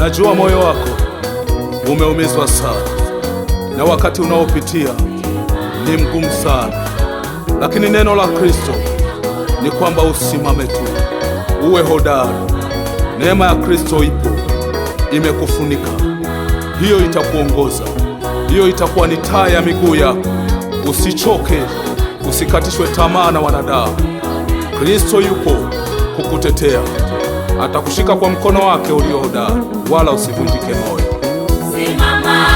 Najua moyo wako umeumizwa sana na wakati unaopitia ni mgumu sana, lakini neno la Kristo ni kwamba usimame tu, uwe hodari. Neema ya Kristo ipo, imekufunika. Hiyo itakuongoza, hiyo itakuwa ni taa ya miguu yako. Usichoke, usikatishwe tamaa na wanadamu. Kristo yupo kukutetea, atakushika kwa mkono wake ulio hodari, wala usivunjike moyo. Simama.